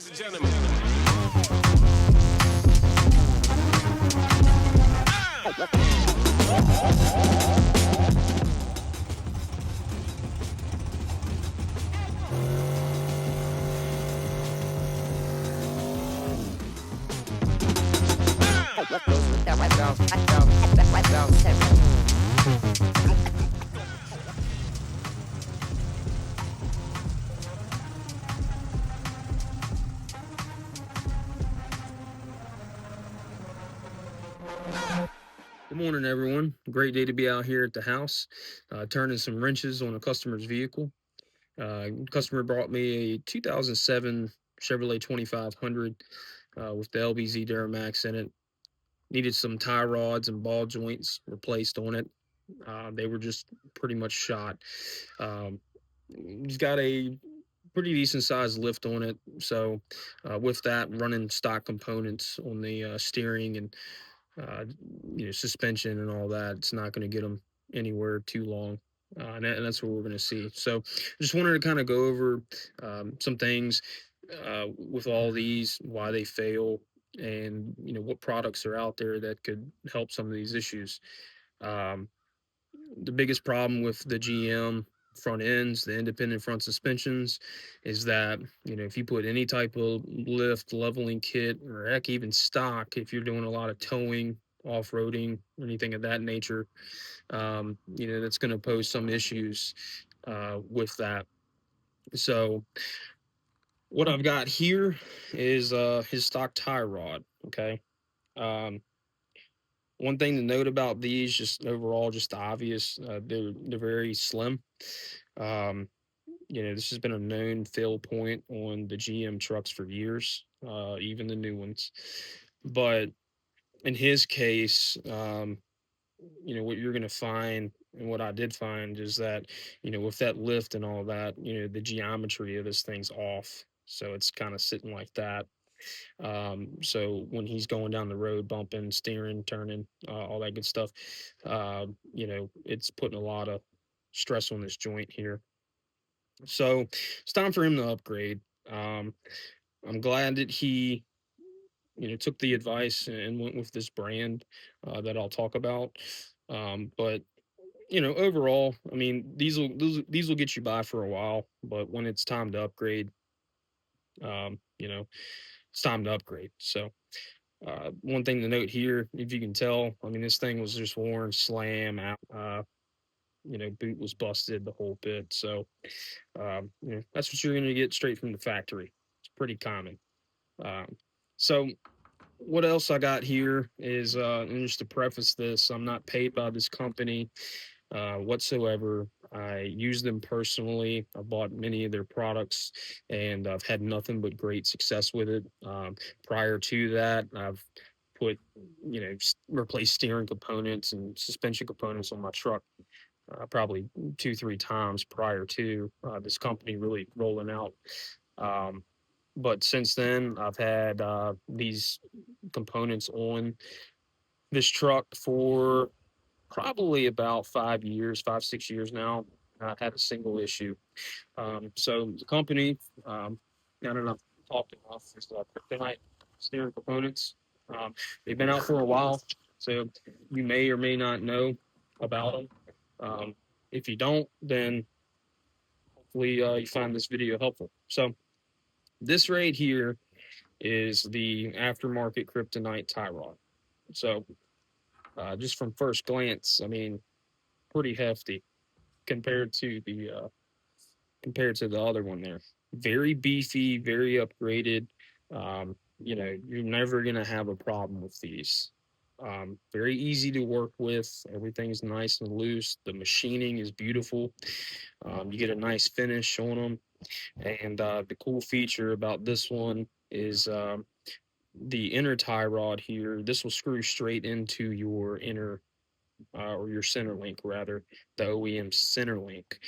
ladies and gentlemen. Good morning, everyone. Great day to be out here at the house, turning some wrenches on a customer's vehicle. Customer brought me a 2007 Chevrolet 2500 with the LBZ Duramax in it. Needed some tie rods and ball joints replaced on it. They were just pretty much shot. Um, he's got a pretty decent sized lift on it. So, with that, running stock components on the steering and uh, suspension and all that. It's not going to get them anywhere too long. And that's what we're going to see. So, just wanted to kind of go over some things with all these, why they fail, and what products are out there that could help some of these issues. Um, the biggest problem with the GM front ends, the independent front suspensions, is that if you put any type of lift leveling kit or heck even stock, if you're doing a lot of towing, off-roading, anything of that nature, that's going to pose some issues with that. So what I've got here is his stock tie rod. Okay. Um, One thing to note about these, just overall, just the obvious, they're very slim. Um, this has been a known fail point on the GM trucks for years, even the new ones. But in his case, what you're going to find, and what I did find, is that, with that lift and all that, the geometry of this thing's off. So it's kind of sitting like that. So when he's going down the road, bumping, steering, turning, all that good stuff, it's putting a lot of stress on this joint here. So it's time for him to upgrade. Um, I'm glad that he, took the advice and went with this brand that I'll talk about. But overall, I mean, these will get you by for a while, but when it's time to upgrade, it's time to upgrade. So one thing to note here, if you can tell, I mean, this thing was just worn, slam out. Boot was busted, the whole bit. So, that's what you're going to get straight from the factory. It's pretty common. Um, so, what else I got here is, and just to preface this, I'm not paid by this company whatsoever. I use them personally. I bought many of their products, and I've had nothing but great success with it. Prior to that, I've put, replaced steering components and suspension components on my truck probably 2, 3 times prior to this company really rolling out. Um, but since then, I've had these components on this truck for probably about 5 years, 5, 6 years now. Not had a single issue. So the company, now that I've talked enough, is Kryptonite steering components. They've been out for a while, so you may or may not know about them. If you don't, then hopefully you find this video helpful. So this right here is the aftermarket Kryptonite tie rod. So just from first glance, I mean, pretty hefty compared to the other one there. Very beefy, very upgraded. You're never gonna have a problem with these. Very easy to work with. Everything's nice and loose. The machining is beautiful. You get a nice finish on them. And the cool feature about this one is the inner tie rod here. This will screw straight into your inner or your center link, rather, the OEM center link.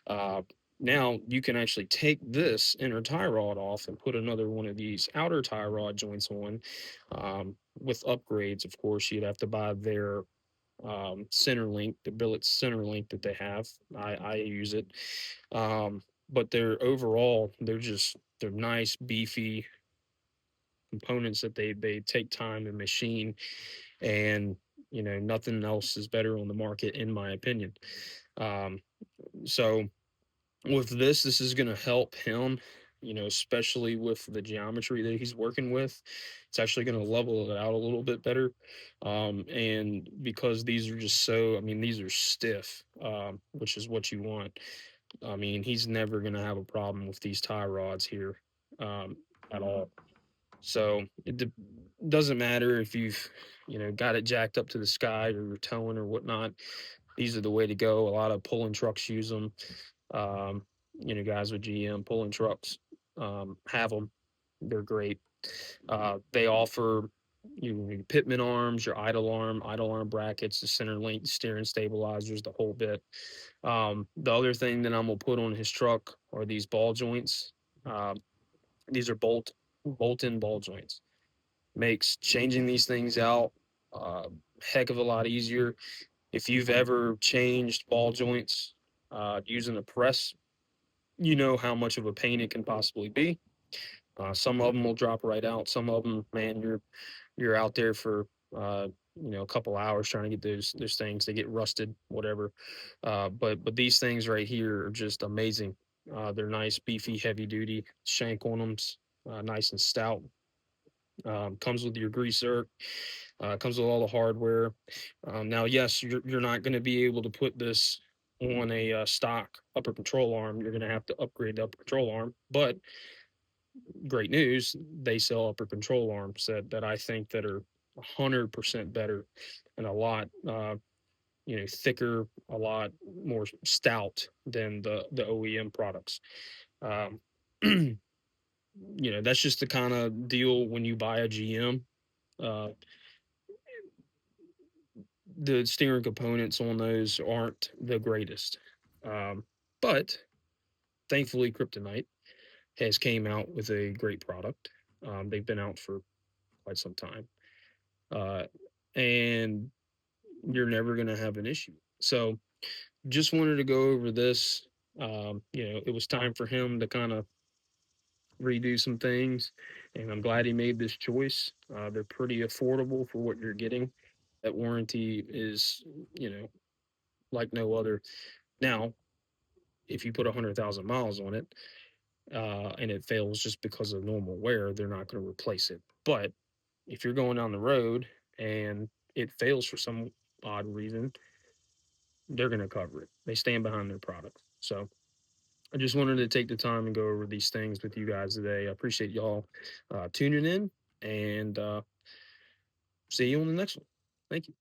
Uh, Now you can actually take this inner tie rod off and put another one of these outer tie rod joints on. With upgrades, of course, you'd have to buy their center link, the billet center link that they have. I use it, but they're overall they're nice, beefy. components that they take time to machine, and nothing else is better on the market in my opinion. Um, so with this is going to help him, especially with the geometry that he's working with. It's actually going to level it out a little bit better. And because these are just so, I mean, these are stiff, which is what you want. I mean, he's never going to have a problem with these tie rods here, at all. So doesn't matter if you've, got it jacked up to the sky or you're towing or whatnot. These are the way to go. A lot of pulling trucks use them. Um, guys with GM pulling trucks have them. They're great. They offer you pitman arms, your idle arm brackets, the center link, steering stabilizers, the whole bit. The other thing that I'm gonna put on his truck are these ball joints. Um, these are bolt-in ball joints. Makes changing these things out heck of a lot easier. If you've ever changed ball joints using a press, you know how much of a pain it can possibly be. Some of them will drop right out. Some of them, man, you're out there for uh, a couple hours trying to get those things. They get rusted, whatever. But these things right here are just amazing. They're nice, beefy, heavy duty. Shank on them's nice and stout. Comes with your greaser. Comes with all the hardware. Now, yes, you're not going to be able to put this on a stock upper control arm. You're going to have to upgrade the upper control arm. But great news, they sell upper control arms that I think that are 100% better and a lot thicker, a lot more stout than the OEM products. Um, that's just the kind of deal when you buy a GM. Uh, the steering components on those aren't the greatest. Um, but thankfully, Kryptonite has came out with a great product. They've been out for quite some time, uh, and you're never going to have an issue. So, just wanted to go over this. It was time for him to kind of redo some things, and I'm glad he made this choice. They're pretty affordable for what you're getting. That warranty is, you know, like no other. Now, if you put 100,000 miles on it and it fails just because of normal wear, they're not going to replace it. But if you're going down the road and it fails for some odd reason, they're going to cover it. They stand behind their product. So I just wanted to take the time and go over these things with you guys today. I appreciate y'all tuning in, and see you on the next one. Thank you.